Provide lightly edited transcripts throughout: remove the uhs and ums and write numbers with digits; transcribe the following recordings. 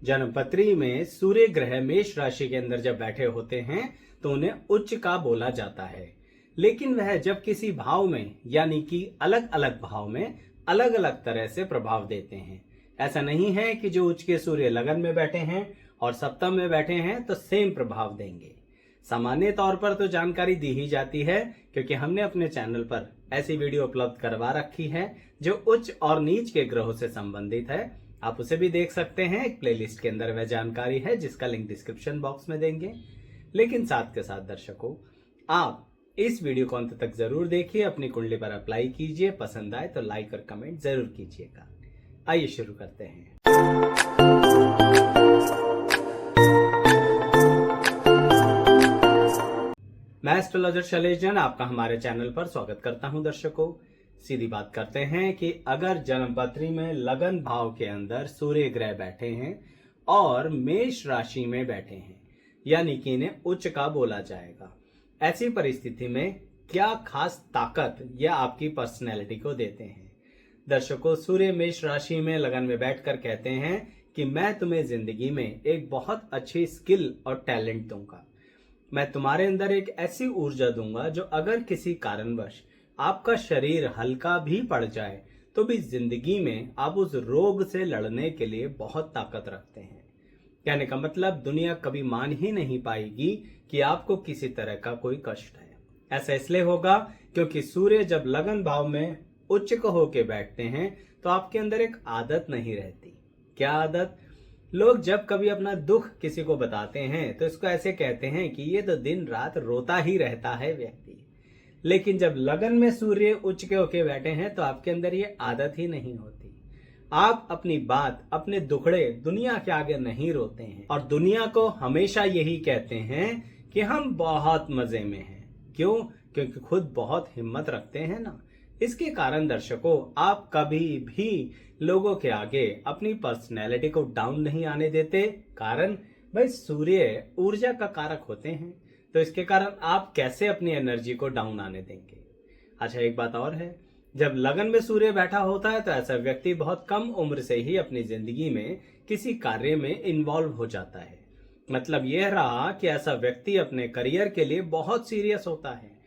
जन्मपत्री में सूर्य ग्रह मेष राशि के अंदर जब बैठे होते हैं तो उन्हें उच्च का बोला जाता है। लेकिन वह जब किसी भाव में यानी कि अलग अलग भाव में अलग अलग तरह से प्रभाव देते हैं। ऐसा नहीं है कि जो उच्च के सूर्य लगन में बैठे हैं और सप्तम में बैठे हैं तो सेम प्रभाव देंगे। सामान्य तौर पर तो जानकारी दी ही जाती है, क्योंकि हमने अपने चैनल पर ऐसी वीडियो उपलब्ध करवा रखी है जो उच्च और नीच के ग्रहों से संबंधित है। आप उसे भी देख सकते हैं, एक प्लेलिस्ट के अंदर वह जानकारी है जिसका लिंक डिस्क्रिप्शन बॉक्स में देंगे। लेकिन साथ के साथ दर्शकों, आप इस वीडियो को अंत तक जरूर देखिए, अपनी कुंडली पर अप्लाई कीजिए, पसंद आए तो लाइक और कमेंट जरूर कीजिएगा। आइए शुरू करते हैं। मैं एस्ट्रोलॉजर शैलेश जैन आपका हमारे चैनल पर स्वागत करता हूं। दर्शकों, सीधी बात करते हैं कि अगर जन्मपत्री में लगन भाव के अंदर सूर्य ग्रह बैठे हैं और मेष राशि में बैठे हैं, यानी कि इन्हें उच्च का बोला जाएगा। ऐसी परिस्थिति में क्या खास ताकत यह आपकी पर्सनैलिटी को देते हैं। दर्शकों, सूर्य मेष राशि में लगन में बैठकर कहते हैं कि मैं तुम्हें जिंदगी में एक बहुत अच्छी स्किल और टैलेंट दूंगा। मैं तुम्हारे अंदर एक ऐसी ऊर्जा दूंगा जो अगर किसी कारणवश आपका शरीर हल्का भी पड़ जाए तो भी जिंदगी में आप उस रोग से लड़ने के लिए बहुत ताकत रखते हैं। कहने का मतलब, दुनिया कभी मान ही नहीं पाएगी कि आपको किसी तरह का कोई कष्ट है। ऐसा इसलिए होगा क्योंकि सूर्य जब लगन भाव में उच्च को होके बैठते हैं तो आपके अंदर एक आदत नहीं रहती। क्या आदत? लोग जब कभी अपना दुख किसी को बताते हैं तो इसको ऐसे कहते हैं कि ये तो दिन रात रोता ही रहता है व्यक्ति। लेकिन जब लगन में सूर्य उच्च के होके बैठे हैं तो आपके अंदर ये आदत ही नहीं होती। आप अपनी बात, अपने दुखड़े दुनिया के आगे नहीं रोते हैं और दुनिया को हमेशा यही कहते हैं कि हम बहुत मजे में हैं। क्यों? क्योंकि खुद बहुत हिम्मत रखते हैं ना। इसके कारण दर्शकों, आप कभी भी लोगों के आगे अपनी पर्सनैलिटी को डाउन नहीं आने देते। कारण भाई, सूर्य ऊर्जा का कारक होते हैं, तो इसके कारण आप कैसे अपनी एनर्जी को डाउन आने देंगे। अच्छा, एक बात और है, जब लगन में सूर्य बैठा होता है तो ऐसा व्यक्ति बहुत कम उम्र से ही अपनी जिंदगी में किसी कार्य में इन्वॉल्व हो जाता है। मतलब यह रहा कि ऐसा व्यक्ति अपने करियर के लिए बहुत सीरियस होता है।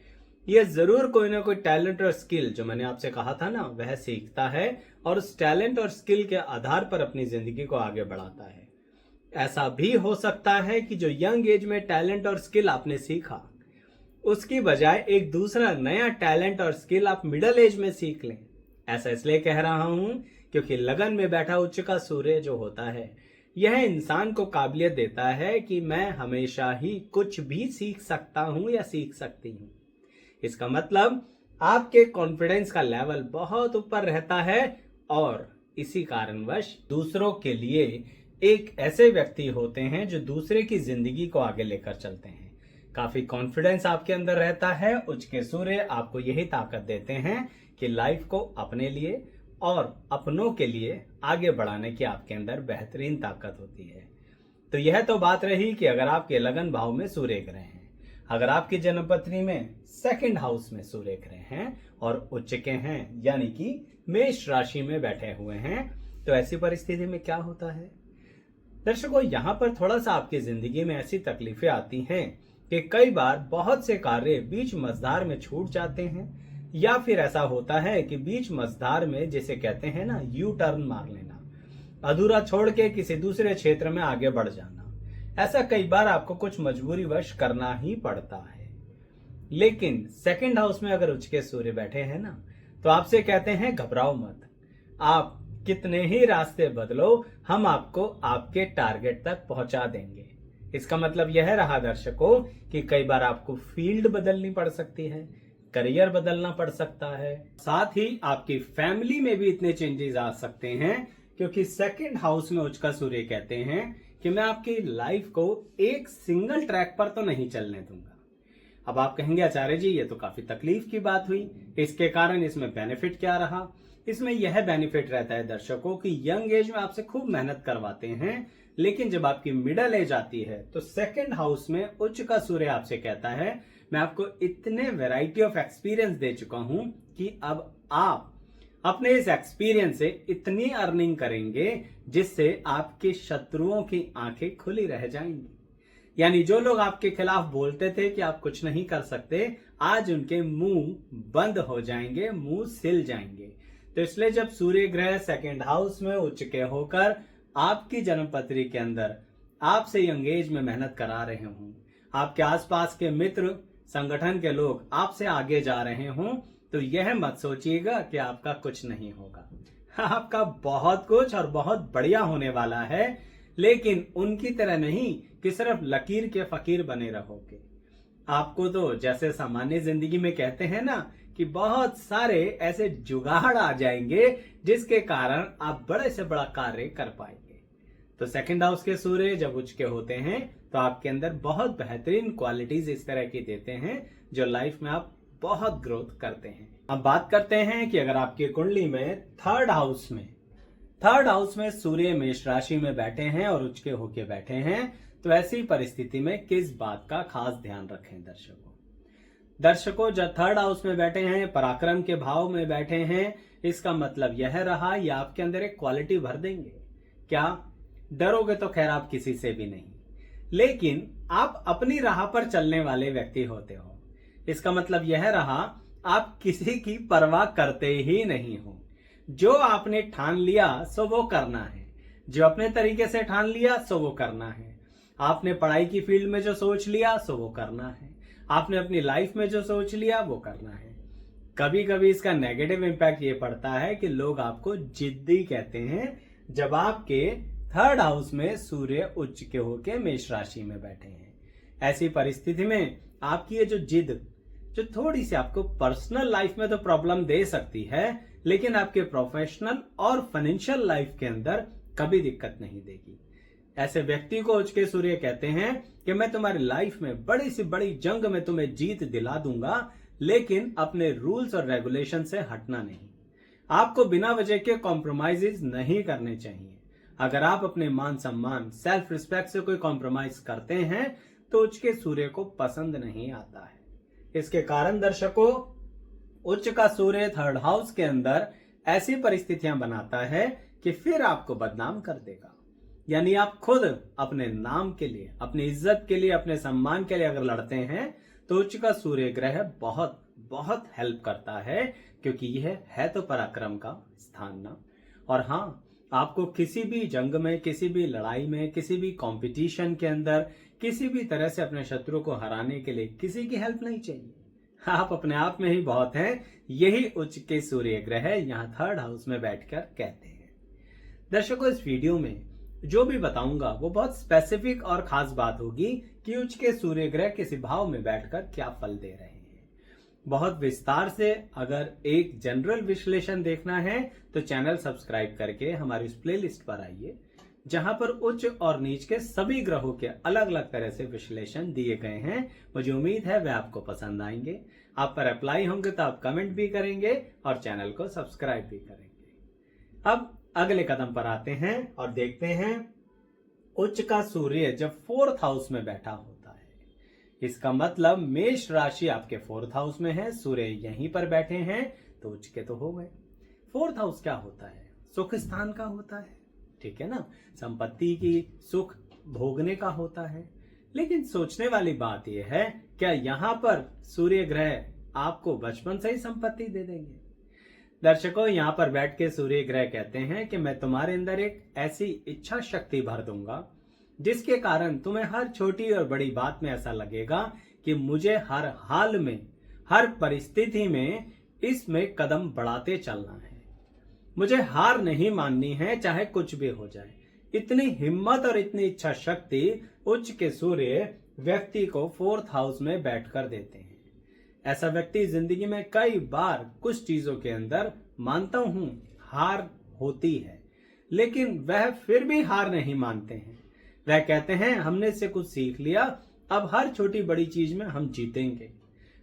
यह जरूर कोई ना कोई टैलेंट और स्किल, जो मैंने आपसे कहा था ना, वह सीखता है और उस टैलेंट और स्किल के आधार पर अपनी जिंदगी को आगे बढ़ाता है। ऐसा भी हो सकता है कि जो यंग एज में टैलेंट और स्किल आपने सीखा, उसकी बजाय एक दूसरा नया टैलेंट और स्किल आप मिडिल एज में सीख लें। ऐसा इसलिए कह रहा हूं क्योंकि लगन में बैठा उच्च का सूर्य जो होता है, यह इंसान को काबिलियत देता है कि मैं हमेशा ही कुछ भी सीख सकता हूं या सीख सकती हूं। इसका मतलब आपके कॉन्फिडेंस का लेवल बहुत ऊपर रहता है और इसी कारणवश दूसरों के लिए एक ऐसे व्यक्ति होते हैं जो दूसरे की जिंदगी को आगे लेकर चलते हैं। काफी कॉन्फिडेंस आपके अंदर रहता है। उच्च के सूर्य आपको यही ताकत देते हैं कि लाइफ को अपने लिए और अपनों के लिए आगे बढ़ाने की आपके अंदर बेहतरीन ताकत होती है। तो यह तो बात रही कि अगर आपके लगन भाव में सूर्य ग्रह हैं। अगर आपकी जन्मपत्री में सेकंड हाउस में सूर्य ग्रह हैं और उच्च के हैं, यानी कि मेष राशि में बैठे हुए हैं, तो ऐसी परिस्थिति में क्या होता है दर्शकों, यहाँ पर थोड़ा सा आपकी जिंदगी में ऐसी तकलीफें आती हैं कि कई बार बहुत से कार्य बीच मझधार में छूट जाते हैं, या फिर ऐसा होता है कि बीच मझधार में, जैसे कहते हैं ना, यू टर्न मार लेना, अधूरा छोड़ के किसी दूसरे क्षेत्र में आगे बढ़ जाना। ऐसा कई बार आपको कुछ मजबूरीवश करना ही पड़ता है। लेकिन सेकंड हाउस में अगर उच्च के सूर्य बैठे हैं ना, तो आपसे कहते हैं घबराओ मत, आप कितने ही रास्ते बदलो, हम आपको आपके टारगेट तक पहुंचा देंगे। इसका मतलब यह रहा दर्शकों कि कई बार आपको फील्ड बदलनी पड़ सकती है, करियर बदलना पड़ सकता है, साथ ही आपकी फैमिली में भी इतने चेंजेस आ सकते हैं, क्योंकि सेकंड हाउस में उच्च का सूर्य कहते हैं कि मैं आपकी लाइफ को एक सिंगल ट्रैक पर तो नहीं चलने दूंगा। अब आप कहेंगे आचार्य जी, ये तो काफी तकलीफ की बात हुई, इसके कारण इसमें बेनिफिट क्या रहा? इसमें यह बेनिफिट रहता है दर्शकों कि यंग एज में आपसे खूब मेहनत करवाते हैं, लेकिन जब आपकी मिडिल एज आती है तो सेकंड हाउस में उच्च का सूर्य आपसे कहता है मैं आपको इतने वैरायटी ऑफ एक्सपीरियंस दे चुका हूं कि अब आप अपने इस एक्सपीरियंस से इतनी अर्निंग करेंगे जिससे आपके शत्रुओं की आंखें खुली रह जाएंगी। यानी जो लोग आपके खिलाफ बोलते थे कि आप कुछ नहीं कर सकते, आज उनके मुंह बंद हो जाएंगे, मुंह सिल जाएंगे। तो इसलिए जब सूर्य ग्रह सेकंड हाउस में उच्च के होकर आपकी जन्मपत्री के अंदर आपसे एंगेज में मेहनत करा रहे हों, आपके आसपास के मित्र संगठन के लोग आपसे आगे जा रहे हों, तो यह मत सोचिएगा कि आपका कुछ नहीं होगा। आपका बहुत कुछ और बहुत बढ़िया होने वाला है, लेकिन उनकी तरह नहीं कि सिर्फ लकीर के फकीर बने रहोगे। आपको तो जैसे सामान्य जिंदगी में कहते हैं ना कि बहुत सारे ऐसे जुगाड़ आ जाएंगे जिसके कारण आप बड़े से बड़ा कार्य कर पाएंगे। तो सेकंड हाउस के सूर्य जब उच्च के होते हैं तो आपके अंदर बहुत बेहतरीन क्वालिटीज इस तरह की देते हैं जो लाइफ में आप बहुत ग्रोथ करते हैं। अब बात करते हैं कि अगर आपकी कुंडली में थर्ड हाउस में सूर्य मेष राशि में बैठे हैं और उच्च के होके बैठे हैं, तो ऐसी परिस्थिति में किस बात का खास ध्यान रखें। दर्शकों जब थर्ड हाउस में बैठे हैं, पराक्रम के भाव में बैठे हैं, इसका मतलब यह रहा ये आपके अंदर एक क्वालिटी भर देंगे। क्या डरोगे तो खैर आप किसी से भी नहीं, लेकिन आप अपनी राह पर चलने वाले व्यक्ति होते हो। इसका मतलब यह रहा आप किसी की परवाह करते ही नहीं हो। जो आपने ठान लिया सो वो करना है, जो अपने तरीके से ठान लिया सो वो करना है। आपने पढ़ाई की फील्ड में जो सोच लिया सो वो करना है, आपने अपनी लाइफ में जो सोच लिया वो करना है। कभी कभी इसका नेगेटिव इंपैक्ट ये पड़ता है कि लोग आपको जिद्दी कहते हैं जब आपके थर्ड हाउस में सूर्य उच्च के होके मेष राशि में बैठे हैं। ऐसी परिस्थिति में आपकी ये जो जिद जो थोड़ी सी आपको पर्सनल लाइफ में तो प्रॉब्लम दे सकती है, लेकिन आपके प्रोफेशनल और फाइनेंशियल लाइफ के अंदर कभी दिक्कत नहीं देगी। ऐसे व्यक्ति को उच्च के सूर्य कहते हैं कि मैं तुम्हारी लाइफ में बड़ी सी बड़ी जंग में तुम्हें जीत दिला दूंगा, लेकिन अपने रूल्स और रेगुलेशन से हटना नहीं। आपको बिना वजह के कॉम्प्रोमाइजेस नहीं करने चाहिए। अगर आप अपने मान सम्मान सेल्फ रिस्पेक्ट से कोई कॉम्प्रोमाइज करते हैं तो उच्च के सूर्य को पसंद नहीं आता है। इसके कारण दर्शकों उच्च का सूर्य थर्ड हाउस के अंदर ऐसी परिस्थितियां बनाता है कि फिर आपको बदनाम कर देगा। यानी आप खुद अपने नाम के लिए, अपनी इज्जत के लिए, अपने सम्मान के लिए अगर लड़ते हैं तो उच्च का सूर्य ग्रह बहुत बहुत हेल्प करता है, क्योंकि यह है तो पराक्रम का स्थान ना। और हाँ, आपको किसी भी जंग में, किसी भी लड़ाई में, किसी भी कंपटीशन के अंदर किसी भी तरह से अपने शत्रु को हराने के लिए किसी की हेल्प नहीं चाहिए। आप अपने आप में ही बहुत हैं। यही उच्च के सूर्य ग्रह यहाँ थर्ड हाउस में बैठकर कहते हैं। दर्शकों इस वीडियो में जो भी बताऊंगा वो बहुत स्पेसिफिक और खास बात होगी कि उच्च के सूर्य ग्रह किसी भाव में बैठकर क्या फल दे रहे हैं। बहुत विस्तार से अगर एक जनरल विश्लेषण देखना है तो चैनल सब्सक्राइब करके हमारी इस प्लेलिस्ट पर आइए, जहां पर उच्च और नीच के सभी ग्रहों के अलग अलग तरह से विश्लेषण दिए गए हैं। मुझे उम्मीद है वे आपको पसंद आएंगे। आप पर अप्लाई होंगे तो आप कमेंट भी करेंगे और चैनल को सब्सक्राइब भी करेंगे। अब अगले कदम पर आते हैं और देखते हैं उच्च का सूर्य जब फोर्थ हाउस में बैठा होता है, इसका मतलब मेष राशि आपके फोर्थ हाउस में है, सूर्य यहीं पर बैठे हैं तो उच्च के तो हो गए। फोर्थ हाउस क्या होता है? सुख स्थान का होता है, ठीक है ना, संपत्ति की सुख भोगने का होता है। लेकिन सोचने वाली बात यह है, क्या यहां पर सूर्य ग्रह आपको बचपन से ही संपत्ति दे देंगे? दर्शकों यहां पर बैठ के सूर्य ग्रह कहते हैं कि मैं तुम्हारे अंदर एक ऐसी इच्छा शक्ति भर दूंगा जिसके कारण तुम्हें हर छोटी और बड़ी बात में ऐसा लगेगा कि मुझे हर हाल में, हर परिस्थिति में इसमें कदम बढ़ाते चलना है। मुझे हार नहीं माननी है, चाहे कुछ भी हो जाए। इतनी हिम्मत और इतनी इच्छा शक्ति उच्च के सूर्य व्यक्ति को फोर्थ हाउस में बैठकर देते हैं। ऐसा व्यक्ति जिंदगी में कई बार कुछ चीजों के अंदर, मानता हूं, हार होती है, लेकिन वह फिर भी हार नहीं मानते हैं। वह कहते हैं हमने इससे कुछ सीख लिया, अब हर छोटी बड़ी चीज में हम जीतेंगे।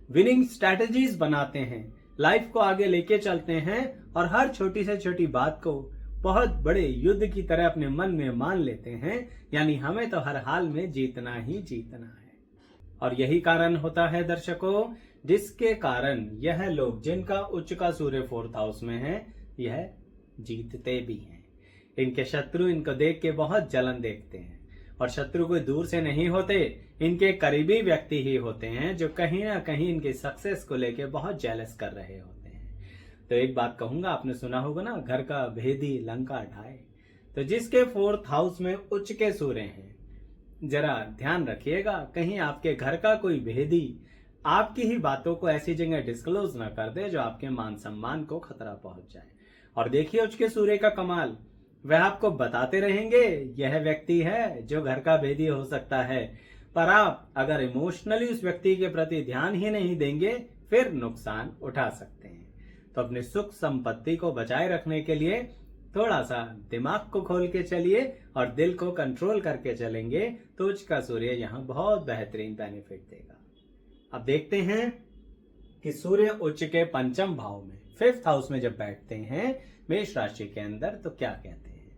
विनिंग स्ट्रैटेजीज बनाते हैं, लाइफ को आगे लेके चलते हैं और हर छोटी से छोटी बात को बहुत बड़े युद्ध की तरह अपने मन में मान लेते हैं। यानी हमें तो हर हाल में जीतना ही जीतना है। और यही कारण होता है दर्शकों जिसके कारण यह लोग जिनका उच्च का सूर्य फोर्थ हाउस में है, यह जीतते भी हैं। इनके शत्रु इनको देख के बहुत जलन देखते हैं, और शत्रु कोई दूर से नहीं होते, इनके करीबी व्यक्ति ही होते हैं जो कहीं ना कहीं इनकी सक्सेस को लेके बहुत जेलस कर रहे होते हैं। तो एक बात कहूंगा, आपने सुना होगा ना, घर का भेदी लंका ढाए। तो जिसके 4th हाउस में उच्च के सूर्य हैं, जरा ध्यान रखिएगा कहीं आपके घर का कोई भेदी आपकी ही बातों को ऐसी जगह डिस्क्लोज ना कर दे जो आपके मान सम्मान को खतरा पहुंच जाए। और देखिए उच्च के सूर्य का कमाल, वह आपको बताते रहेंगे यह व्यक्ति है जो घर का भेदी हो सकता है, पर आप अगर इमोशनली उस व्यक्ति के प्रति ध्यान ही नहीं देंगे फिर नुकसान उठा सकते हैं। तो अपने सुख संपत्ति को बचाए रखने के लिए थोड़ा सा दिमाग को खोल के चलिए और दिल को कंट्रोल करके चलेंगे तो उच्च का सूर्य यहाँ बहुत बेहतरीन बेनिफिट देगा। अब देखते हैं कि सूर्य उच्च के 5th भाव में 5th हाउस में जब बैठते हैं मेष राशि के अंदर तो क्या कहते हैं।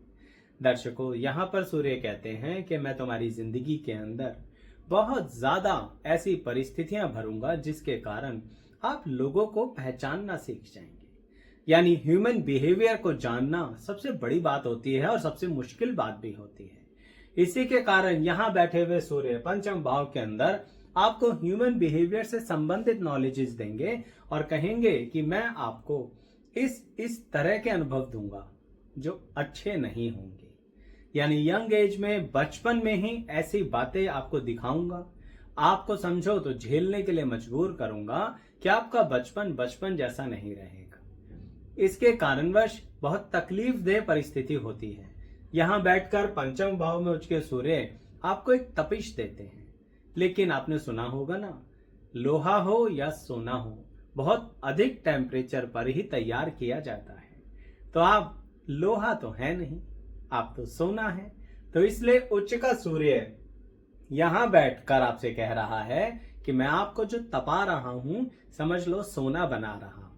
दर्शकों, यहाँ पर सूर्य कहते हैं कि मैं तुम्हारी जिंदगी के अंदर बहुत ज्यादा ऐसी परिस्थितियां भरूंगा जिसके कारण आप लोगों को पहचानना सीख जाएंगे। यानी ह्यूमन बिहेवियर को जानना सबसे बड़ी बात होती है और सबसे मुश्किल बात भी होती है। इसी के कारण यहाँ बैठे हुए सूर्य 5th भाव के अंदर आपको ह्यूमन बिहेवियर से संबंधित नॉलेजेस देंगे और कहेंगे कि मैं आपको इस तरह के अनुभव दूंगा जो अच्छे नहीं होंगे। यानी यंग एज में, बचपन में ही ऐसी बातें आपको दिखाऊंगा, आपको समझो तो झेलने के लिए मजबूर करूंगा कि आपका बचपन जैसा नहीं रहेगा। इसके कारणवश बहुत तकलीफदेह परिस्थिति होती है। यहाँ बैठकर 5th भाव में उच्च के सूर्य आपको एक तपिश देते हैं, लेकिन आपने सुना होगा ना, लोहा हो या सोना हो बहुत अधिक टेम्परेचर पर ही तैयार किया जाता है। तो आप लोहा तो है नहीं, आप तो सोना है। तो इसलिए उच्च का सूर्य यहां बैठकर आपसे कह रहा है कि मैं आपको जो तपा रहा हूं समझ लो सोना बना रहा हूं।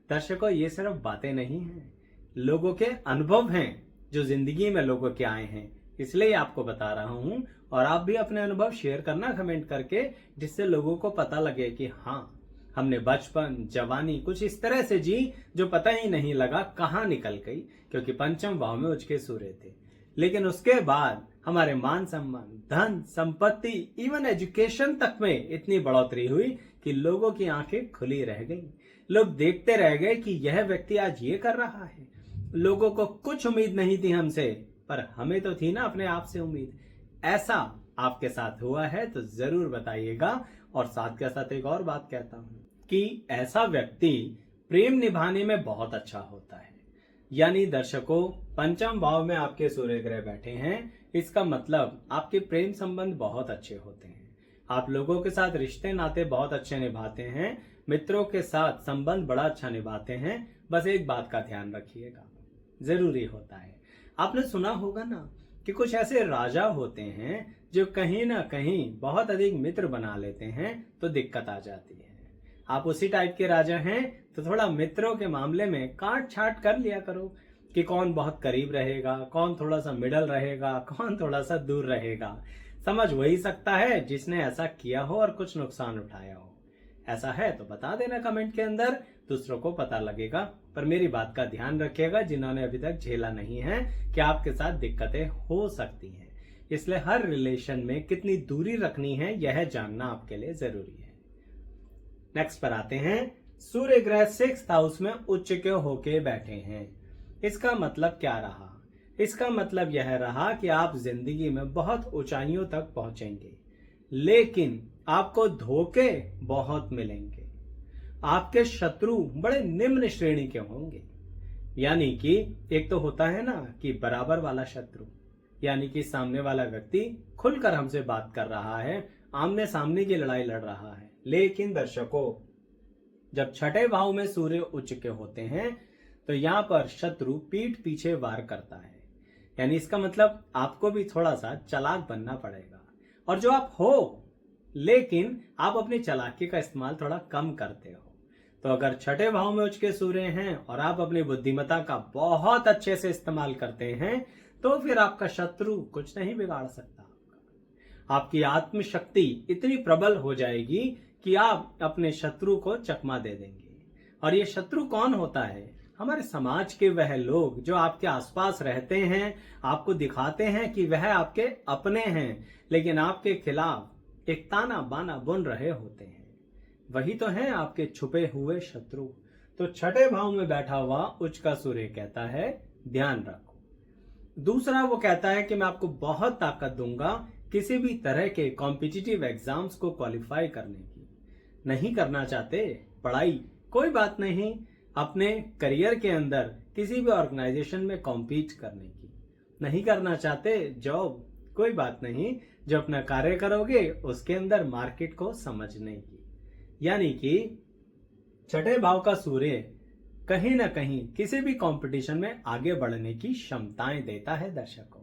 दर्शकों, ये सिर्फ बातें नहीं हैं, लोगों के अनुभव हैं जो जिंदगी में लोगों के आए हैं, इसलिए आपको बता रहा हूं। और आप भी अपने अनुभव शेयर करना कमेंट करके, जिससे लोगों को पता लगे कि हाँ, हमने बचपन जवानी कुछ इस तरह से जी जो पता ही नहीं लगा कहाँ निकल गई, क्योंकि 5th भाव में उच्च के सूर्य थे। लेकिन उसके बाद हमारे मान सम्मान, धन संपत्ति, इवन एजुकेशन तक में इतनी बढ़ोतरी हुई कि लोगों की आंखें खुली रह गई। लोग देखते रह गए कि यह व्यक्ति आज ये कर रहा है। लोगों को कुछ उम्मीद नहीं थी हमसे, पर हमें तो थी ना अपने आप से उम्मीद। ऐसा आपके साथ हुआ है तो जरूर बताइएगा। और साथ के साथ एक और बात कहता हूं कि ऐसा व्यक्ति प्रेम निभाने में बहुत अच्छा होता है। यानी दर्शकों, 5th भाव में आपके सूर्य ग्रह बैठे हैं, इसका मतलब आपके प्रेम संबंध बहुत अच्छे होते हैं। आप लोगों के साथ रिश्ते नाते बहुत अच्छे निभाते हैं, मित्रों के साथ संबंध बड़ा अच्छा निभाते हैं। बस एक बात का ध्यान रखिएगा, जरूरी होता है। आपने सुना होगा ना कि कुछ ऐसे राजा होते हैं जो कहीं ना कहीं बहुत अधिक मित्र बना लेते हैं तो दिक्कत आ जाती है। आप उसी टाइप के राजा हैं तो थोड़ा मित्रों के मामले में काट छाट कर लिया करो कि कौन बहुत करीब रहेगा, कौन थोड़ा सा मिडल रहेगा, कौन थोड़ा सा दूर रहेगा। समझ वही सकता है जिसने ऐसा किया हो और कुछ नुकसान उठाया हो। ऐसा है तो बता देना कमेंट के अंदर, दूसरों को पता लगेगा। पर मेरी बात का ध्यान रखिएगा, जिन्होंने अभी तक झेला नहीं है कि आपके साथ दिक्कतें हो सकती हैं, इसलिए हर रिलेशन में कितनी दूरी रखनी है यह जानना आपके लिए जरूरी है। नेक्स्ट पर आते हैं, सूर्य ग्रह 6th हाउस में उच्च के होके बैठे हैं। इसका मतलब क्या रहा? इसका मतलब यह रहा कि आप जिंदगी में बहुत ऊंचाइयों तक पहुंचेंगे, लेकिन आपको धोखे बहुत मिलेंगे। आपके शत्रु बड़े निम्न श्रेणी के होंगे। यानी कि एक तो होता है ना कि बराबर वाला शत्रु, यानी कि सामने वाला व्यक्ति खुलकर हमसे बात कर रहा है, आमने सामने की लड़ाई लड़ रहा है। लेकिन दर्शकों, जब 6ठे भाव में सूर्य उच्च के होते हैं तो यहाँ पर शत्रु पीठ पीछे वार करता है। यानी इसका मतलब आपको भी थोड़ा सा चालाक बनना पड़ेगा, और जो आप हो लेकिन आप अपनी चालाकी का इस्तेमाल थोड़ा कम करते हो। तो अगर 6ठे भाव में उच्च के सूर्य हैं और आप अपनी बुद्धिमत्ता का बहुत अच्छे से इस्तेमाल करते हैं तो फिर आपका शत्रु कुछ नहीं बिगाड़ सकता। आपकी आत्मशक्ति इतनी प्रबल हो जाएगी कि आप अपने शत्रु को चकमा दे देंगे। और ये शत्रु कौन होता है? हमारे समाज के वह लोग जो आपके आसपास रहते हैं, आपको दिखाते हैं कि वह आपके अपने हैं, लेकिन आपके खिलाफ एक ताना बाना बुन रहे होते हैं, वही तो हैं आपके छुपे हुए शत्रु। तो छठे भाव में बैठा हुआ उच्च का सूर्य कहता है ध्यान रखो। दूसरा वो कहता है कि मैं आपको बहुत ताकत दूंगा किसी भी तरह के कॉम्पिटिटिव एग्जाम्स को क्वालिफाई करने की। नहीं करना चाहते पढ़ाई, कोई बात नहीं, अपने करियर के अंदर किसी भी ऑर्गेनाइजेशन में कॉम्पीट करने की। नहीं करना चाहते जॉब, कोई बात नहीं, जो अपना कार्य करोगे उसके अंदर मार्केट को समझने की। यानी कि छठे भाव का सूर्य कहीं ना कहीं किसी भी कंपटीशन में आगे बढ़ने की क्षमताएं देता है दर्शकों।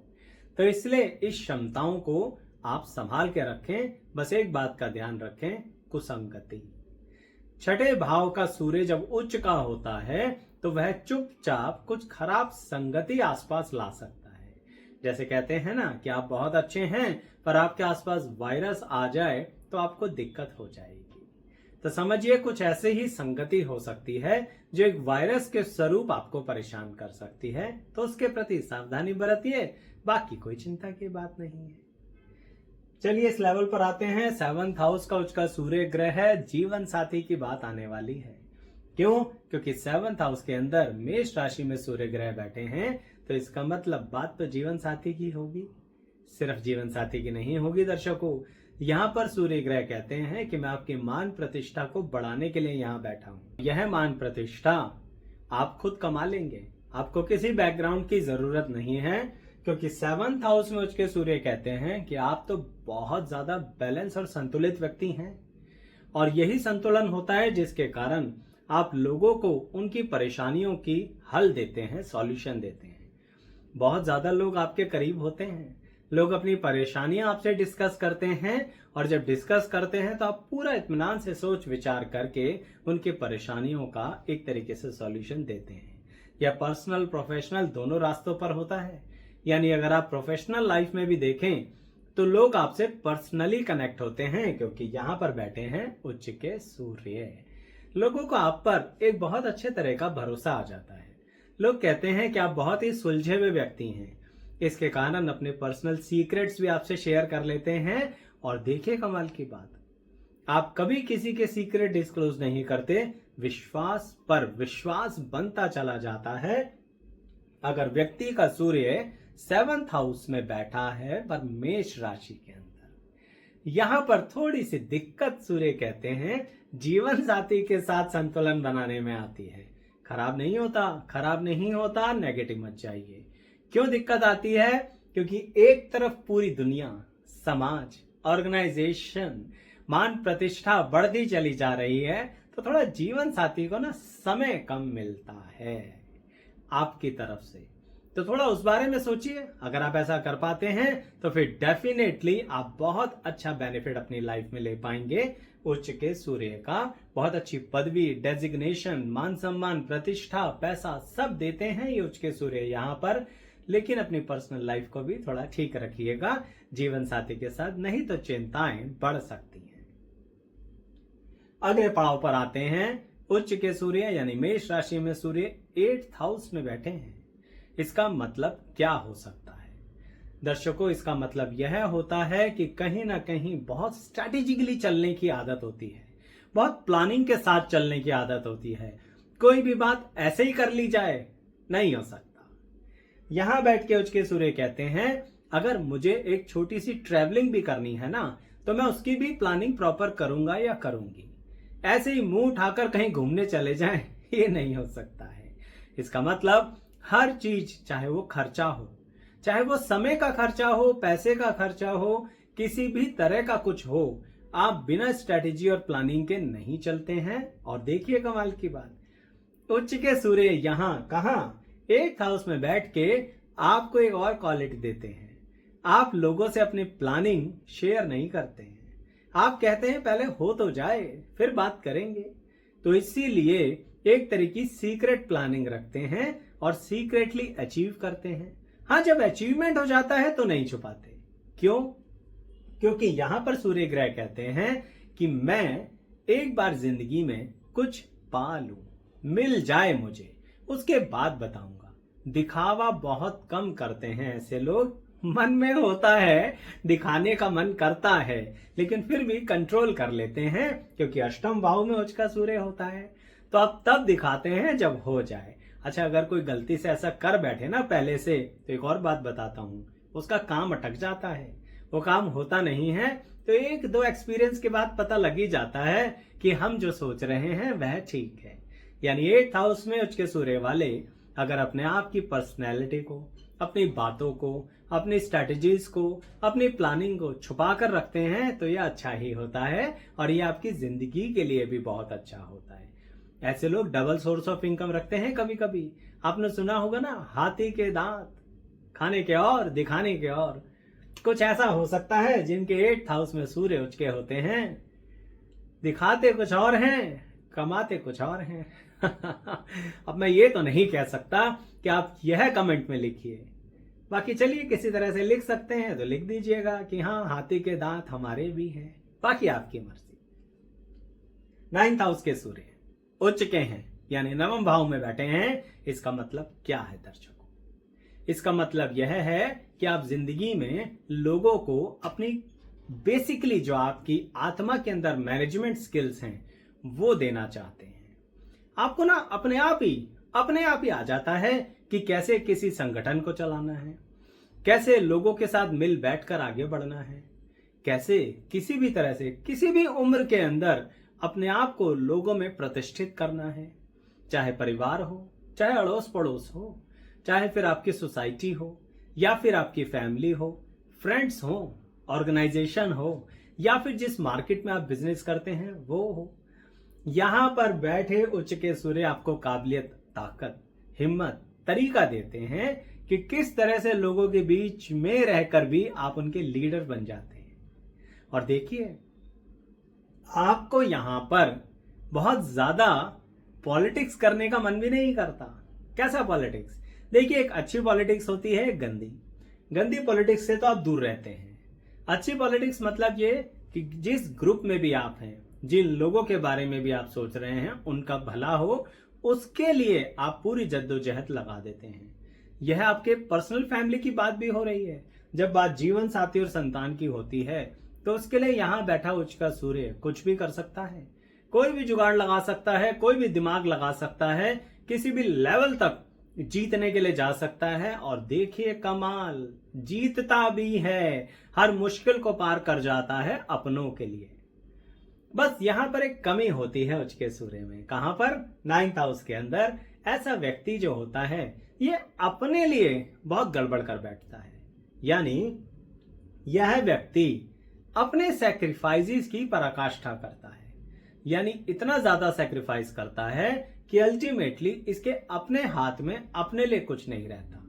तो इसलिए इस क्षमताओं को आप संभाल के रखें। बस एक बात का ध्यान रखें, कुसंगति। छठे भाव का सूर्य जब उच्च का होता है तो वह चुपचाप कुछ खराब संगति आसपास ला सकता है। जैसे कहते हैं ना कि आप बहुत अच्छे हैं पर आपके आसपास वायरस आ जाए तो आपको दिक्कत हो जाएगी। तो समझिए कुछ ऐसे ही संगति हो सकती है जो एक वायरस के स्वरूप आपको परेशान कर सकती है। तो उसके प्रति सावधानी बरतिए, बाकी कोई चिंता की बात नहीं है। चलिए इस लेवल पर आते हैं। 7th हाउस का उच्च का सूर्य ग्रह है, जीवन साथी की बात आने वाली है। क्यों? क्योंकि 7th हाउस के अंदर मेष राशि में सूर्य ग्रह बैठे हैं, तो इसका मतलब बात तो जीवन साथी की होगी। सिर्फ जीवन साथी की नहीं होगी दर्शकों, यहाँ पर सूर्य ग्रह कहते हैं कि मैं आपकी मान प्रतिष्ठा को बढ़ाने के लिए यहाँ बैठा हूँ। यह मान प्रतिष्ठा आप खुद कमा लेंगे, आपको किसी बैकग्राउंड की जरूरत नहीं है, क्योंकि 7th हाउस में उच्च के सूर्य कहते हैं कि आप तो बहुत ज्यादा बैलेंस और संतुलित व्यक्ति हैं। और यही संतुलन होता है जिसके कारण आप लोगों को उनकी परेशानियों की हल देते हैं, सॉल्यूशन देते हैं। बहुत ज्यादा लोग आपके करीब होते हैं, लोग अपनी परेशानियां आपसे डिस्कस करते हैं, और जब डिस्कस करते हैं तो आप पूरा इत्मीनान से सोच विचार करके उनकी परेशानियों का एक तरीके से सॉल्यूशन देते हैं। यह पर्सनल प्रोफेशनल दोनों रास्तों पर होता है। यानी अगर आप प्रोफेशनल लाइफ में भी देखें तो लोग आपसे पर्सनली कनेक्ट होते हैं, क्योंकि यहाँ पर बैठे हैं उच्च के सूर्य। लोगों को आप पर एक बहुत अच्छे तरह का भरोसा आ जाता है। लोग कहते हैं कि आप बहुत ही सुलझे हुए व्यक्ति हैं, इसके कारण अपने पर्सनल सीक्रेट्स भी आपसे शेयर कर लेते हैं। और देखिए कमाल की बात, आप कभी किसी के सीक्रेट डिस्क्लोज नहीं करते, विश्वास पर विश्वास बनता चला जाता है। अगर व्यक्ति का सूर्य 7th हाउस में बैठा है पर मेष राशि के अंदर, यहां पर थोड़ी सी दिक्कत सूर्य कहते हैं जीवन साथी के साथ संतुलन बनाने में आती है। खराब नहीं होता, खराब नहीं होता, नेगेटिव मत जाइए। क्यों दिक्कत आती है? क्योंकि एक तरफ पूरी दुनिया, समाज, ऑर्गेनाइजेशन, मान प्रतिष्ठा बढ़ती चली जा रही है, तो थोड़ा जीवन साथी को ना समय कम मिलता है आपकी तरफ से। तो थोड़ा उस बारे में सोचिए। अगर आप ऐसा कर पाते हैं तो फिर डेफिनेटली आप बहुत अच्छा बेनिफिट अपनी लाइफ में ले पाएंगे। उच्च के सूर्य का बहुत अच्छी पदवी, डेजिग्नेशन, मान सम्मान, प्रतिष्ठा, पैसा सब देते हैं ये उच्च के सूर्य यहाँ पर। लेकिन अपनी पर्सनल लाइफ को भी थोड़ा ठीक रखिएगा जीवन साथी के साथ, नहीं तो चिंताएं बढ़ सकती हैं। अगले पड़ाव पर आते हैं। उच्च के सूर्य यानी मेष राशि में सूर्य 8th हाउस में बैठे हैं। इसका मतलब क्या हो सकता है दर्शकों? इसका मतलब यह होता है कि कहीं ना कहीं बहुत स्ट्रैटेजिकली चलने की आदत होती है, बहुत प्लानिंग के साथ चलने की आदत होती है। कोई भी बात ऐसे ही कर ली जाए, नहीं हो सकता। यहां बैठ के उच्च के सूर्य कहते हैं अगर मुझे एक छोटी सी ट्रैवलिंग भी करनी है ना, तो मैं उसकी भी प्लानिंग प्रॉपर करूंगा या करूंगी। ऐसे ही मुंह उठाकर कहीं घूमने चले जाएं, ये नहीं हो सकता है। इसका मतलब हर चीज, चाहे वो खर्चा हो, चाहे वो समय का खर्चा हो, पैसे का खर्चा हो, किसी भी तरह का कुछ हो, आप बिना स्ट्रेटेजी और प्लानिंग के नहीं चलते हैं। और देखिए कमाल की बात, उच्च के सूर्य यहाँ कहाँ 8th हाउस में बैठ के आपको एक और क्वालिटी देते हैं। आप लोगों से अपनी प्लानिंग शेयर नहीं करते हैं। आप कहते हैं पहले हो तो जाए फिर बात करेंगे। तो इसीलिए एक तरह की सीक्रेट प्लानिंग रखते हैं और सीक्रेटली अचीव करते हैं। हाँ, जब अचीवमेंट हो जाता है तो नहीं छुपाते। क्यों? क्योंकि यहां पर सूर्य ग्रह कहते हैं कि मैं एक बार जिंदगी में कुछ पा लूं, मिल जाए मुझे, उसके बाद बताऊंगा। दिखावा बहुत कम करते हैं ऐसे लोग। मन में होता है, दिखाने का मन करता है, लेकिन फिर भी कंट्रोल कर लेते हैं, क्योंकि अष्टम भाव में उच्च का सूर्य होता है। तो अब तब दिखाते हैं जब हो जाए। अच्छा, अगर कोई गलती से ऐसा कर बैठे ना पहले से, तो एक और बात बताता हूं, उसका काम अटक जाता है, वो काम होता नहीं है। तो एक दो एक्सपीरियंस के बाद पता लग ही जाता है कि हम जो सोच रहे हैं वह ठीक है। यानी 8th हाउस में उच्च के सूर्य वाले अगर अपने आप की पर्सनैलिटी को, अपनी बातों को, अपनी स्ट्रैटेजीज को, अपनी प्लानिंग को छुपा कर रखते हैं, तो यह अच्छा ही होता है और यह आपकी जिंदगी के लिए भी बहुत अच्छा होता है। ऐसे लोग डबल सोर्स ऑफ इनकम रखते हैं। कभी कभी आपने सुना होगा ना, हाथी के दांत खाने के और दिखाने के और। कुछ ऐसा हो सकता है जिनके 8th हाउस में सूर्य उच्च के होते हैं, दिखाते कुछ और हैं, कमाते कुछ और हैं। अब मैं ये तो नहीं कह सकता कि आप यह कमेंट में लिखिए, बाकी चलिए किसी तरह से लिख सकते हैं तो लिख दीजिएगा कि हाँ, हाथी के दांत हमारे भी हैं, बाकी आपकी मर्जी। 9th हाउस के सूर्य उच्च के हैं, यानी 9वें भाव में बैठे हैं। इसका मतलब क्या है दर्शकों? इसका मतलब यह है कि आप जिंदगी में लोगों को अपनी बेसिकली जो आपकी आत्मा के अंदर मैनेजमेंट स्किल्स हैं वो देना चाहते हैं। आपको ना अपने आप ही आ जाता है कि कैसे किसी संगठन को चलाना है, कैसे लोगों के साथ मिल बैठकर आगे बढ़ना है, कैसे किसी भी तरह से किसी भी उम्र के अंदर अपने आप को लोगों में प्रतिष्ठित करना है। चाहे परिवार हो, चाहे अड़ोस पड़ोस हो, चाहे फिर आपकी सोसाइटी हो, या फिर आपकी फैमिली हो, फ्रेंड्स हो, ऑर्गेनाइजेशन हो, या फिर जिस मार्केट में आप बिजनेस करते हैं वो हो। यहां पर बैठे उच्च के सूर्य आपको काबिलियत, ताकत, हिम्मत, तरीका देते हैं कि किस तरह से लोगों के बीच में रहकर भी आप उनके लीडर बन जाते हैं। और देखिए, आपको यहां पर बहुत ज्यादा पॉलिटिक्स करने का मन भी नहीं करता। कैसा पॉलिटिक्स? देखिए, एक अच्छी पॉलिटिक्स होती है, एक गंदी पॉलिटिक्स से तो आप दूर रहते हैं। अच्छी पॉलिटिक्स मतलब ये कि जिस ग्रुप में भी आप हैं, जिन लोगों के बारे में भी आप सोच रहे हैं उनका भला हो, उसके लिए आप पूरी जद्दोजहद लगा देते हैं। यह आपके पर्सनल फैमिली की बात भी हो रही है। जब बात जीवन साथी और संतान की होती है, तो उसके लिए यहाँ बैठा उच्च का सूर्य कुछ भी कर सकता है, कोई भी जुगाड़ लगा सकता है, कोई भी दिमाग लगा सकता है, किसी भी लेवल तक जीतने के लिए जा सकता है। और देखिए कमाल, जीतता भी है, हर मुश्किल को पार कर जाता है अपनों के लिए। बस यहां पर एक कमी होती है उच्च के सूर्य में। कहां पर? 9th हाउस के अंदर। ऐसा व्यक्ति जो होता है ये अपने लिए बहुत गड़बड़ कर बैठता है। यानी यह व्यक्ति अपने सैक्रिफाइसेस की पराकाष्ठा करता है, यानी इतना ज्यादा सैक्रिफाइस करता है कि अल्टीमेटली इसके अपने हाथ में अपने लिए कुछ नहीं रहता।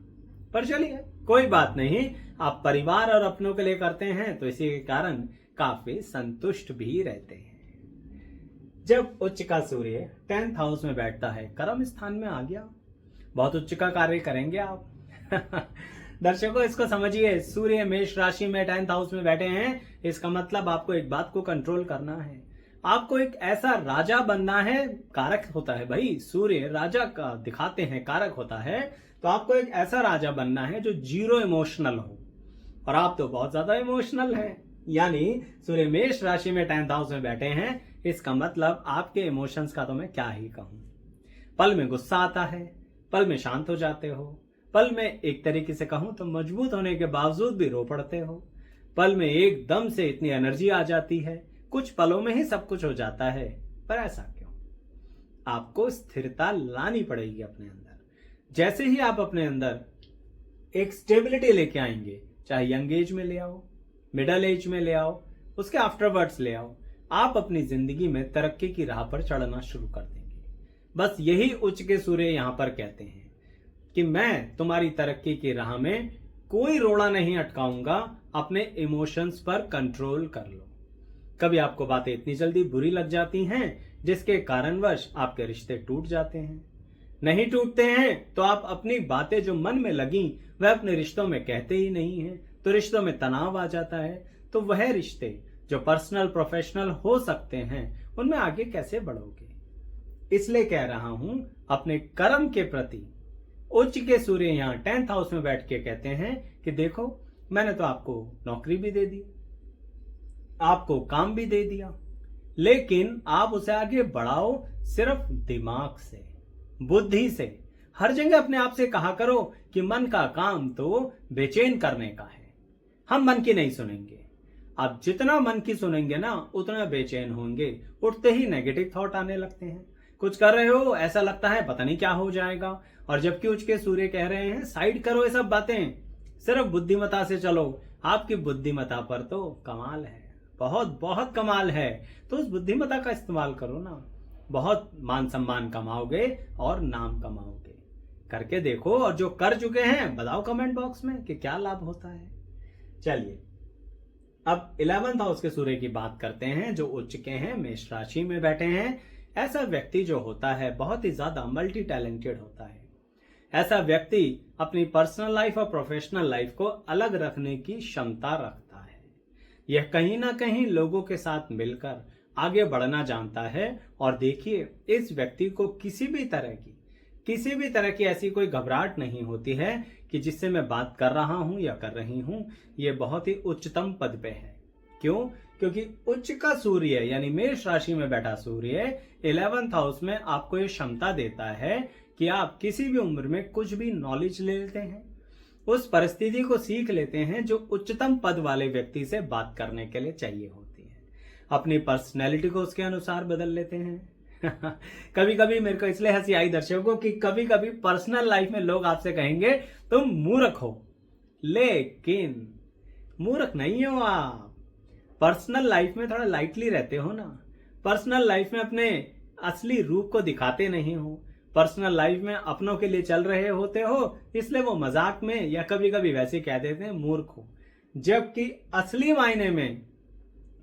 पर चलिए कोई बात नहीं, आप परिवार और अपनों के लिए करते हैं तो इसी के कारण काफी संतुष्ट भी रहते हैं। जब उच्च का सूर्य 10th हाउस में बैठता है, कर्म स्थान में आ गया, बहुत उच्च का कार्य करेंगे आप। दर्शकों, इसको समझिए, सूर्य मेष राशि में 10th हाउस में बैठे हैं, इसका मतलब आपको एक बात को कंट्रोल करना है। आपको एक ऐसा राजा बनना है। कारक होता है भाई, सूर्य राजा का दिखाते हैं, कारक होता है। तो आपको एक ऐसा राजा बनना है जो जीरो इमोशनल हो, और आप तो बहुत ज्यादा इमोशनल हैं। यानी सूर्य मेष राशि में 10th हाउस में बैठे हैं, इसका मतलब आपके इमोशंस का तो मैं क्या ही कहूं। पल में गुस्सा आता है, पल में शांत हो जाते हो, पल में एक तरीके से कहूं तो मजबूत होने के बावजूद भी रो पड़ते हो, पल में एकदम से इतनी एनर्जी आ जाती है, कुछ पलों में ही सब कुछ हो जाता है। पर ऐसा क्यों? आपको स्थिरता लानी पड़ेगी अपने अंदर। जैसे ही आप अपने अंदर एक स्टेबिलिटी लेके आएंगे, चाहे यंग एज में ले आओ, मिडिल एज में ले आओ, उसके आफ्टरवर्ड्स ले आओ, आप अपनी जिंदगी में तरक्की की राह पर चढ़ना शुरू कर देंगे। बस यही उच्च के सूर्य यहां पर कहते हैं कि मैं तुम्हारी तरक्की की राह में कोई रोड़ा नहीं अटकाऊंगा, अपने इमोशंस पर कंट्रोल कर लो। कभी आपको बातें इतनी जल्दी बुरी लग जाती हैं जिसके कारणवश आपके रिश्ते टूट जाते हैं। नहीं टूटते हैं तो आप अपनी बातें जो मन में लगी वह अपने रिश्तों में कहते ही नहीं हैं, तो रिश्तों में तनाव आ जाता है। तो वह रिश्ते जो पर्सनल प्रोफेशनल हो सकते हैं, उनमें आगे कैसे बढ़ोगे? इसलिए कह रहा हूं अपने कर्म के प्रति। उच्च के सूर्य यहाँ 10th हाउस में बैठ के कहते हैं कि देखो मैंने तो आपको नौकरी भी दे दी, आपको काम भी दे दिया, लेकिन आप उसे आगे बढ़ाओ सिर्फ दिमाग से, बुद्धि से। हर जगह अपने आप से कहा करो कि मन का काम तो बेचैन करने का है, हम मन की नहीं सुनेंगे। आप जितना मन की सुनेंगे ना उतना बेचैन होंगे। उठते ही नेगेटिव थॉट आने लगते हैं, कुछ कर रहे हो ऐसा लगता है पता नहीं क्या हो जाएगा। और जबकि उच्च के सूर्य कह रहे हैं साइड करो ये सब बातें, सिर्फ बुद्धिमता से चलो। आपकी बुद्धिमता पर तो कमाल है, बहुत बहुत कमाल है। तो उस बुद्धिमता का इस्तेमाल करो ना, बहुत मान सम्मान कमाओगे और नाम कमाओगे। करके देखो, और जो कर चुके हैं बताओ कमेंट बॉक्स में कि क्या लाभ होता है। चलिए अब 11th हाउस के सूर्य की बात करते हैं जो उच्च के हैं, मेष राशि में बैठे हैं। ऐसा व्यक्ति जो होता है बहुत ही ज्यादा मल्टी टैलेंटेड होता है। ऐसा व्यक्ति अपनी पर्सनल लाइफ और प्रोफेशनल लाइफ को अलग रखने की क्षमता रखता है। यह कहीं ना कहीं लोगों के साथ मिलकर आगे बढ़ना जानता है। और देखिए इस व्यक्ति को किसी भी तरह की ऐसी कोई घबराहट नहीं होती है कि जिससे मैं बात कर रहा हूं या कर रही हूं ये बहुत ही उच्चतम पद पे है। क्यों? क्योंकि उच्च का सूर्य यानी मेष राशि में बैठा सूर्य 11th हाउस में आपको ये क्षमता देता है कि आप किसी भी उम्र में कुछ भी नॉलेज ले लेते हैं, उस परिस्थिति को सीख लेते हैं जो उच्चतम पद वाले व्यक्ति से बात करने के लिए चाहिए होती है। अपनी पर्सनैलिटी को उसके अनुसार बदल लेते हैं। कभी कभी मेरे को इसलिए हंसी आई दर्शकों कि कभी कभी पर्सनल लाइफ में लोग आपसे कहेंगे तुम मूर्ख हो, लेकिन मूर्ख नहीं हो आप। पर्सनल लाइफ में थोड़ा लाइटली रहते हो ना, पर्सनल लाइफ में अपने असली रूप को दिखाते नहीं हो, पर्सनल लाइफ में अपनों के लिए चल रहे होते हो, इसलिए वो मजाक में या कभी कभी वैसे कह देते हैं मूर्ख हो। जबकि असली मायने में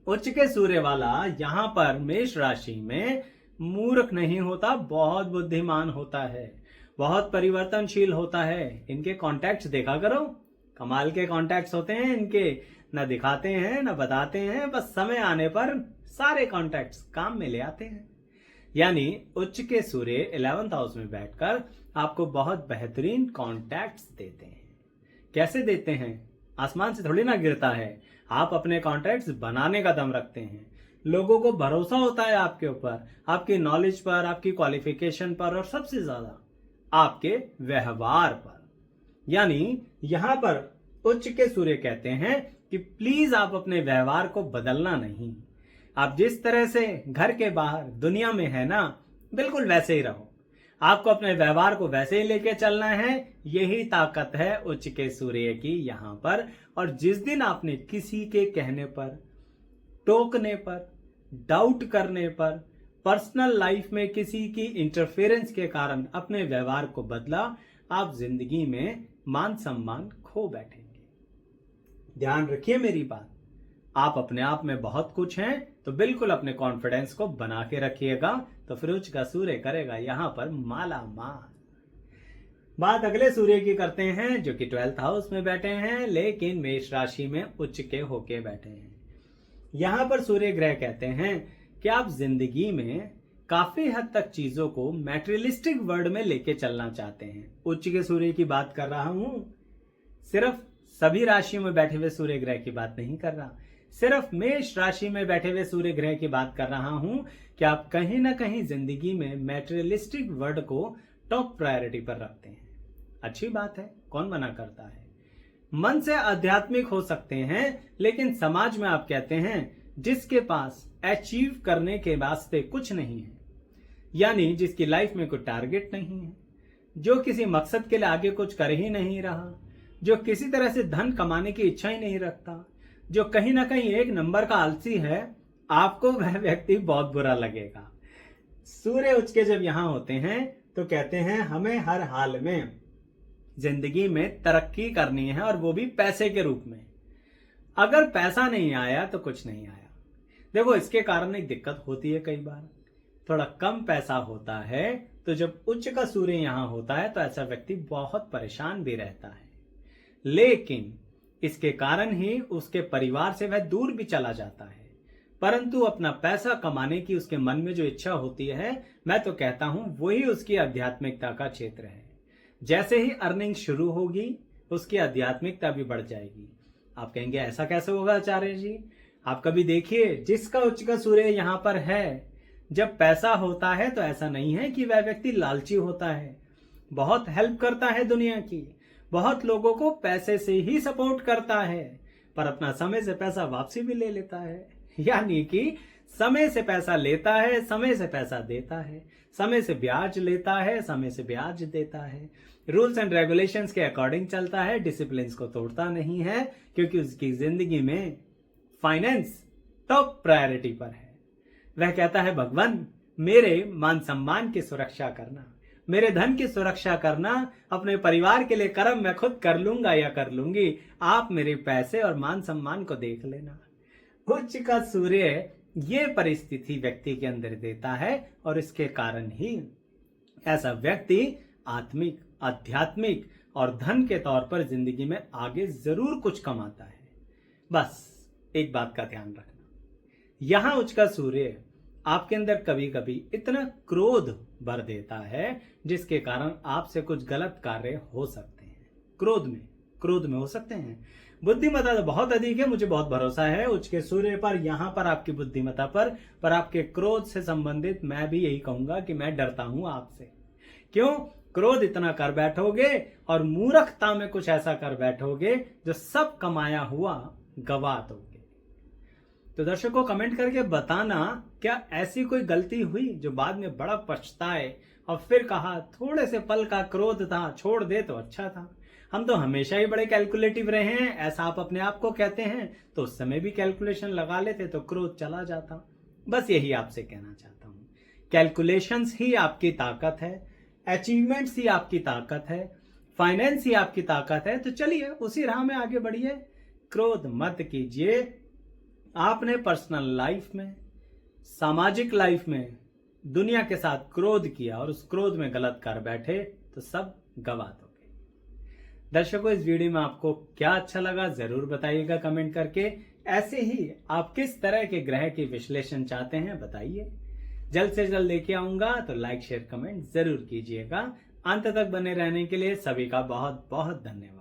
उच्च के सूर्य वाला यहां पर मेष राशि में मूर्ख नहीं होता, बहुत बुद्धिमान होता है, बहुत परिवर्तनशील होता है। इनके कॉन्टैक्ट्स देखा करो, कमाल के कॉन्टैक्ट्स होते हैं इनके, न दिखाते हैं न बताते हैं, बस समय आने पर सारे कॉन्टैक्ट्स काम में ले आते हैं। यानी उच्च के सूर्य 11th हाउस में बैठकर आपको बहुत बेहतरीन कॉन्टैक्ट्स देते हैं। कैसे देते हैं? आसमान से थोड़ी ना गिरता है, आप अपने कॉन्टैक्ट्स बनाने का दम रखते हैं। लोगों को भरोसा होता है आपके ऊपर, आपकी नॉलेज पर, आपकी क्वालिफिकेशन पर और सबसे ज्यादा आपके व्यवहार पर। यानी यहां पर उच्च के सूर्य कहते हैं कि प्लीज आप अपने व्यवहार को बदलना नहीं। आप जिस तरह से घर के बाहर दुनिया में है ना, बिल्कुल वैसे ही रहो। आपको अपने व्यवहार को वैसे ही लेके चलना है। यही ताकत है उच्च के सूर्य की यहां पर। और जिस दिन आपने किसी के कहने पर, टोकने पर, डाउट करने पर, पर्सनल लाइफ में किसी की इंटरफेरेंस के कारण अपने व्यवहार को बदला, आप जिंदगी में मान सम्मान खो बैठेंगे। ध्यान रखिए मेरी बात, आप अपने आप में बहुत कुछ हैं, तो बिल्कुल अपने कॉन्फिडेंस को बना के रखिएगा, तो फिर उच्च का सूर्य करेगा यहां पर माला माल। बात अगले सूर्य की करते हैं जो कि 12th हाउस में बैठे हैं, लेकिन मेष राशि में उच्च के होके बैठे हैं। यहां पर सूर्य ग्रह कहते हैं कि आप जिंदगी में काफी हद तक चीजों को मैटेरियलिस्टिक वर्ल्ड में लेके चलना चाहते हैं। उच्च के सूर्य की बात कर रहा हूं, सिर्फ सभी राशियों में बैठे हुए सूर्य ग्रह की बात नहीं कर रहा, सिर्फ मेष राशि में बैठे हुए सूर्य ग्रह की बात कर रहा हूं कि आप कहीं ना कहीं जिंदगी में मैटेरियलिस्टिक वर्ल्ड को टॉप प्रायोरिटी पर रखते हैं। अच्छी बात है, कौन मना करता है। मन से आध्यात्मिक हो सकते हैं, लेकिन समाज में आप कहते हैं जिसके पास अचीव करने के वास्ते कुछ नहीं है, यानी जिसकी लाइफ में कोई टारगेट नहीं है, जो किसी मकसद के लिए आगे कुछ कर ही नहीं रहा, जो किसी तरह से धन कमाने की इच्छा ही नहीं रखता, जो कहीं ना कहीं एक नंबर का आलसी है, आपको वह व्यक्ति बहुत बुरा लगेगा। सूर्य उच्च के जब यहां होते हैं तो कहते हैं हमें हर हाल में जिंदगी में तरक्की करनी है, और वो भी पैसे के रूप में। अगर पैसा नहीं आया तो कुछ नहीं आया। देखो इसके कारण एक दिक्कत होती है, कई बार थोड़ा कम पैसा होता है, तो जब उच्च का सूर्य यहां होता है तो ऐसा व्यक्ति बहुत परेशान भी रहता है, लेकिन इसके कारण ही उसके परिवार से वह दूर भी चला जाता है। परंतु अपना पैसा कमाने की उसके मन में जो इच्छा होती है, मैं तो कहता हूं वही उसकी आध्यात्मिकता का क्षेत्र है। जैसे ही अर्निंग शुरू होगी उसकी आध्यात्मिकता भी बढ़ जाएगी। आप कहेंगे ऐसा कैसे होगा आचार्य जी? आप कभी देखिए, जिसका उच्च का सूर्य यहाँ पर है, जब पैसा होता है तो ऐसा नहीं है कि वह व्यक्ति लालची होता है। बहुत हेल्प करता है दुनिया की, बहुत लोगों को पैसे से ही सपोर्ट करता है, पर अपना समय से पैसा वापसी भी ले लेता है। यानी कि समय से पैसा लेता है, समय से पैसा देता है, समय से ब्याज लेता है, समय से ब्याज देता है, रूल्स एंड रेगुलेशंस के अकॉर्डिंग चलता है, डिसिप्लिन को तोड़ता नहीं है, क्योंकि उसकी जिंदगी में फाइनेंस टॉप प्रायोरिटी पर है। वह कहता है भगवान मेरे मान सम्मान की सुरक्षा करना, मेरे धन की सुरक्षा करना, अपने परिवार के लिए कर्म मैं खुद कर लूंगा या कर लूंगी, आप मेरे पैसे और मान सम्मान को देख लेना। उच्च का सूर्य ये परिस्थिति व्यक्ति के अंदर देता है और इसके कारण ही ऐसा व्यक्ति आत्मिक, आध्यात्मिक और धन के तौर पर जिंदगी में आगे जरूर कुछ कमाता है। बस एक बात का ध्यान रखना, यहां उच्च का सूर्य आपके अंदर कभी कभी इतना क्रोध भर देता है जिसके कारण आपसे कुछ गलत कार्य हो सकते हैं। क्रोध में हो सकते हैं। बुद्धिमत्ता तो बहुत अधिक है, मुझे बहुत भरोसा है उच्च के सूर्य पर, यहाँ पर आपकी बुद्धिमत्ता पर आपके क्रोध से संबंधित मैं भी यही कहूंगा कि मैं डरता हूं आपसे। क्यों? क्रोध इतना कर बैठोगे और मूर्खता में कुछ ऐसा कर बैठोगे जो सब कमाया हुआ गवा दोगे। तो दर्शकों कमेंट करके बताना, क्या ऐसी कोई गलती हुई जो बाद में बड़ा पछताए और फिर कहा थोड़े से पल का क्रोध था, छोड़ दे तो अच्छा था। हम तो हमेशा ही बड़े कैलकुलेटिव रहे हैं, ऐसा आप अपने आप को कहते हैं, तो उस समय भी कैलकुलेशन लगा लेते तो क्रोध चला जाता। बस यही आपसे कहना चाहता हूं, कैलकुलेशंस ही आपकी ताकत है, अचीवमेंट्स ही आपकी ताकत है, फाइनेंस ही आपकी ताकत है। तो चलिए उसी राह में आगे बढ़िए, क्रोध मत कीजिए। आपने पर्सनल लाइफ में, सामाजिक लाइफ में दुनिया के साथ क्रोध किया और उस क्रोध में गलत कर बैठे तो सब गवा दोगे। दर्शकों इस वीडियो में आपको क्या अच्छा लगा जरूर बताइएगा कमेंट करके। ऐसे ही आप किस तरह के ग्रह के विश्लेषण चाहते हैं बताइए, जल्द से जल्द लेके आऊंगा। तो लाइक शेयर कमेंट जरूर कीजिएगा। अंत तक बने रहने के लिए सभी का बहुत बहुत धन्यवाद।